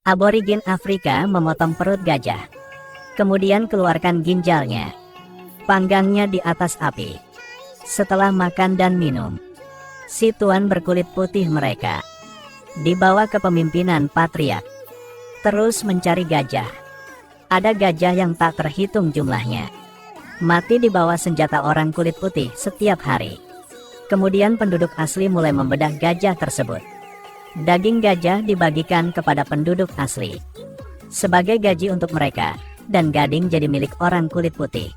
Aborigin Afrika memotong perut gajah. Kemudian keluarkan ginjalnya. Panggangnya di atas api. Setelah makan dan minum, si tuan berkulit putih mereka dibawa ke pemimpinan patriark. Terus mencari gajah. Ada gajah yang tak terhitung jumlahnya. Mati di bawah senjata orang kulit putih setiap hari. Kemudian penduduk asli mulai membedah gajah tersebut. Daging gajah dibagikan kepada penduduk asli sebagai gaji untuk mereka, dan gading jadi milik orang kulit putih.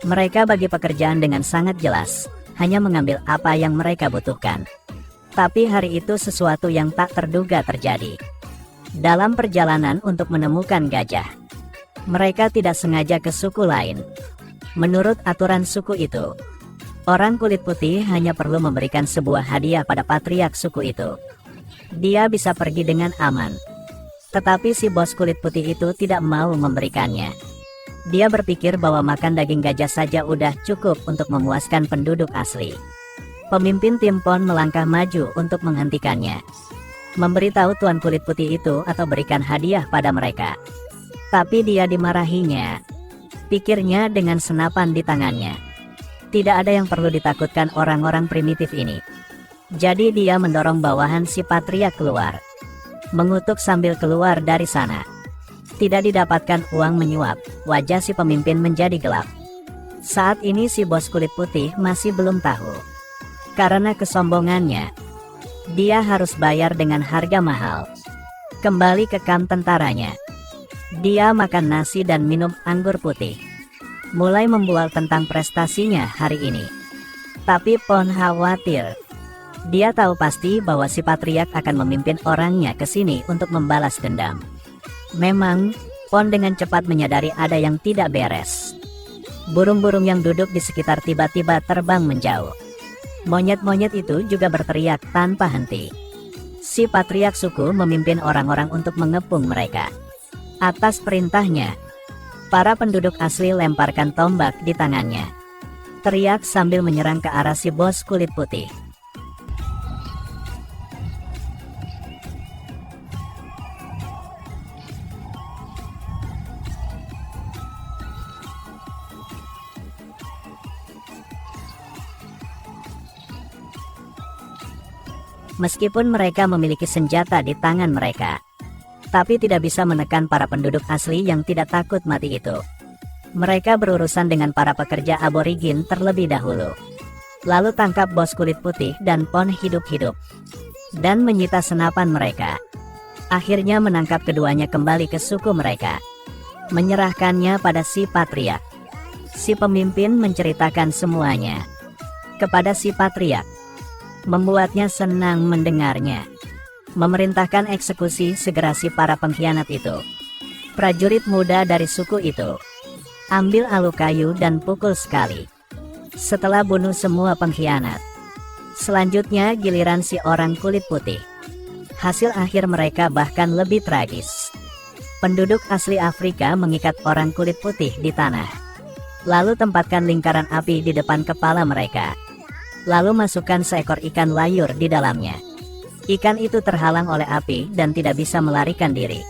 Mereka bagi pekerjaan dengan sangat jelas, hanya mengambil apa yang mereka butuhkan. Tapi hari itu sesuatu yang tak terduga terjadi. Dalam perjalanan untuk menemukan gajah, mereka tidak sengaja ke suku lain. Menurut aturan suku itu, orang kulit putih hanya perlu memberikan sebuah hadiah pada patriark suku itu. Dia bisa pergi dengan aman. Tetapi si bos kulit putih itu tidak mau memberikannya. Dia berpikir bahwa makan daging gajah saja udah cukup untuk memuaskan penduduk asli. Pemimpin tim PON melangkah maju untuk menghentikannya. Memberitahu tuan kulit putih itu atau berikan hadiah pada mereka. Tapi dia dimarahinya. Pikirnya dengan senapan di tangannya. Tidak ada yang perlu ditakutkan orang-orang primitif ini. Jadi dia mendorong bawahan si patriark keluar. Mengutuk sambil keluar dari sana. Tidak didapatkan uang menyuap, wajah si pemimpin menjadi gelap. Saat ini si bos kulit putih masih belum tahu. Karena kesombongannya, dia harus bayar dengan harga mahal. Kembali ke kamp tentaranya. Dia makan nasi dan minum anggur putih. Mulai membual tentang prestasinya hari ini. Tapi PON khawatir. Dia tahu pasti bahwa si patriark akan memimpin orangnya ke sini untuk membalas dendam. Memang, PON dengan cepat menyadari ada yang tidak beres. Burung-burung yang duduk di sekitar tiba-tiba terbang menjauh. Monyet-monyet itu juga berteriak tanpa henti. Si patriark suku memimpin orang-orang untuk mengepung mereka. Atas perintahnya, para penduduk asli lemparkan tombak di tangannya. Teriak sambil menyerang ke arah si bos kulit putih. Meskipun mereka memiliki senjata di tangan mereka, tapi tidak bisa menekan para penduduk asli yang tidak takut mati itu. Mereka berurusan dengan para pekerja aborigin terlebih dahulu. Lalu tangkap bos kulit putih dan PON hidup-hidup. Dan menyita senapan mereka. Akhirnya menangkap keduanya kembali ke suku mereka. Menyerahkannya pada si patriark. Si pemimpin menceritakan semuanya kepada si patriark. Membuatnya senang mendengarnya. Memerintahkan eksekusi segera si para pengkhianat itu. Prajurit muda dari suku itu ambil alu kayu dan pukul sekali. Setelah bunuh semua pengkhianat, selanjutnya giliran si orang kulit putih. Hasil akhir mereka bahkan lebih tragis. Penduduk asli Afrika mengikat orang kulit putih di tanah. Lalu tempatkan lingkaran api di depan kepala mereka. Lalu masukkan seekor ikan layur di dalamnya. Ikan itu terhalang oleh api dan tidak bisa melarikan diri.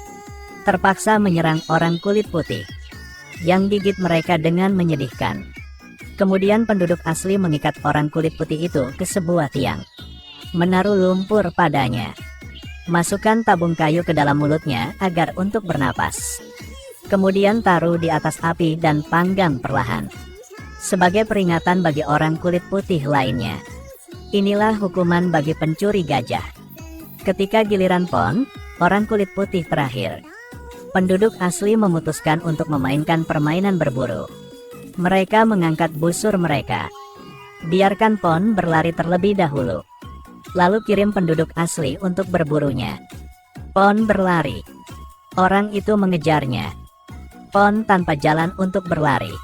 Terpaksa menyerang orang kulit putih, yang gigit mereka dengan menyedihkan. Kemudian penduduk asli mengikat orang kulit putih itu ke sebuah tiang. Menaruh lumpur padanya. Masukkan tabung kayu ke dalam mulutnya agar untuk bernapas. Kemudian taruh di atas api dan panggang perlahan. Sebagai peringatan bagi orang kulit putih lainnya. Inilah hukuman bagi pencuri gajah. Ketika giliran PON, orang kulit putih terakhir, penduduk asli memutuskan untuk memainkan permainan berburu. Mereka mengangkat busur mereka. Biarkan PON berlari terlebih dahulu. Lalu kirim penduduk asli untuk berburunya. PON berlari. Orang itu mengejarnya. PON tanpa jalan untuk berlari.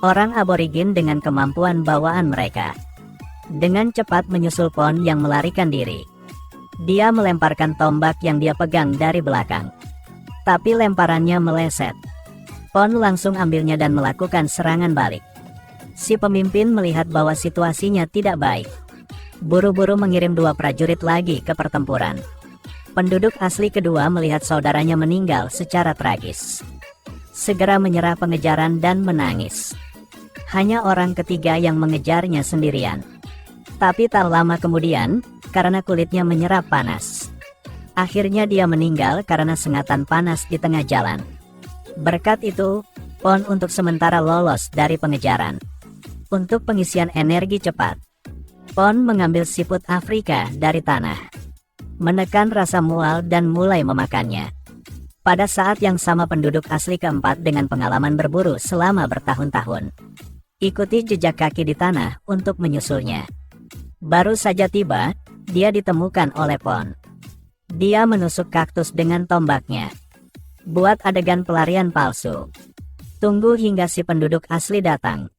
Orang aborigin dengan kemampuan bawaan mereka dengan cepat menyusul PON yang melarikan diri. Dia melemparkan tombak yang dia pegang dari belakang. Tapi lemparannya meleset. PON langsung ambilnya dan melakukan serangan balik. Si pemimpin melihat bahwa situasinya tidak baik. Buru-buru mengirim 2 prajurit lagi ke pertempuran. Penduduk asli kedua melihat saudaranya meninggal secara tragis. Segera menyerah pengejaran dan menangis. Hanya orang ketiga yang mengejarnya sendirian. Tapi tak lama kemudian, karena kulitnya menyerap panas, akhirnya dia meninggal karena sengatan panas di tengah jalan. Berkat itu, Pon untuk sementara lolos dari pengejaran. Untuk pengisian energi cepat, Pon mengambil siput Afrika dari tanah, menekan rasa mual dan mulai memakannya. Pada saat yang sama penduduk asli keempat dengan pengalaman berburu selama bertahun-tahun ikuti jejak kaki di tanah untuk menyusulnya. Baru saja tiba, dia ditemukan oleh Pon. Dia menusuk kaktus dengan tombaknya. Buat adegan pelarian palsu. Tunggu hingga si penduduk asli datang.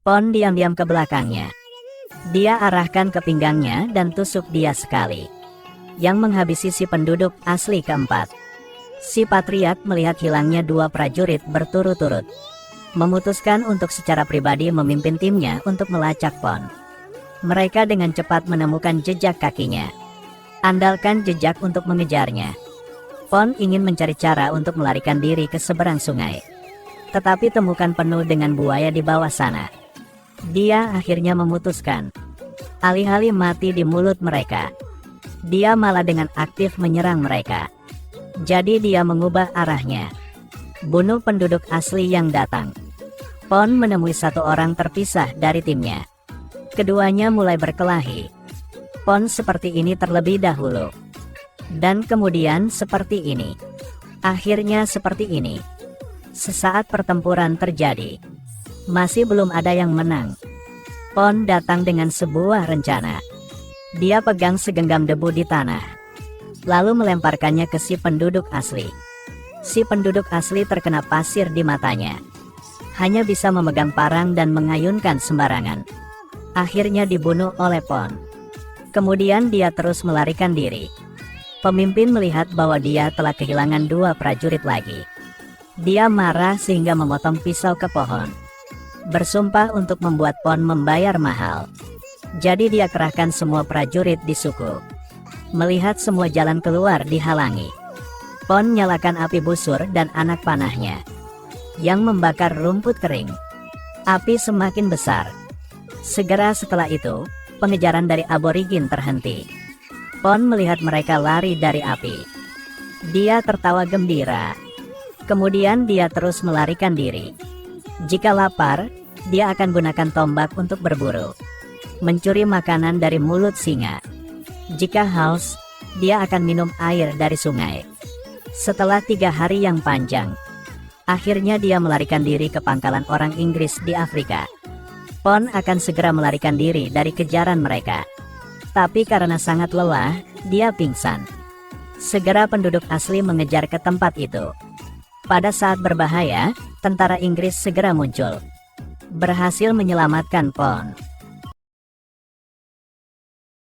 Pon diam-diam ke belakangnya. Dia arahkan ke pinggangnya dan tusuk dia sekali, yang menghabisi si penduduk asli keempat. Si patriark melihat hilangnya dua prajurit berturut-turut, memutuskan untuk secara pribadi memimpin timnya untuk melacak Pon. Mereka dengan cepat menemukan jejak kakinya. Andalkan jejak untuk mengejarnya. Pon ingin mencari cara untuk melarikan diri ke seberang sungai. Tetapi temukan penuh dengan buaya di bawah sana. Dia akhirnya memutuskan, alih-alih mati di mulut mereka, dia malah dengan aktif menyerang mereka. Jadi dia mengubah arahnya. Bunuh penduduk asli yang datang. Pon menemui satu orang terpisah dari timnya. Keduanya mulai berkelahi. Pon seperti ini terlebih dahulu. Dan kemudian seperti ini. Akhirnya seperti ini. Sesaat pertempuran terjadi. Masih belum ada yang menang. Pon datang dengan sebuah rencana. Dia pegang segenggam debu di tanah, lalu melemparkannya ke si penduduk asli. Si penduduk asli terkena pasir di matanya. Hanya bisa memegang parang dan mengayunkan sembarangan. Akhirnya dibunuh oleh Pon. Kemudian dia terus melarikan diri. Pemimpin melihat bahwa dia telah kehilangan dua prajurit lagi. Dia marah sehingga memotong pisau ke pohon. Bersumpah untuk membuat Pon membayar mahal. Jadi dia kerahkan semua prajurit di suku. Melihat semua jalan keluar dihalangi, Pon nyalakan api busur dan anak panahnya, yang membakar rumput kering. Api semakin besar. Segera setelah itu, pengejaran dari aborigin terhenti. Pon melihat mereka lari dari api. Dia tertawa gembira. Kemudian dia terus melarikan diri. Jika lapar, dia akan gunakan tombak untuk berburu, mencuri makanan dari mulut singa. Jika haus, dia akan minum air dari sungai. Setelah 3 hari yang panjang, akhirnya dia melarikan diri ke pangkalan orang Inggris di Afrika. Pon akan segera melarikan diri dari kejaran mereka. Tapi karena sangat lelah, dia pingsan. Segera penduduk asli mengejar ke tempat itu. Pada saat berbahaya, tentara Inggris segera muncul, berhasil menyelamatkan Pon.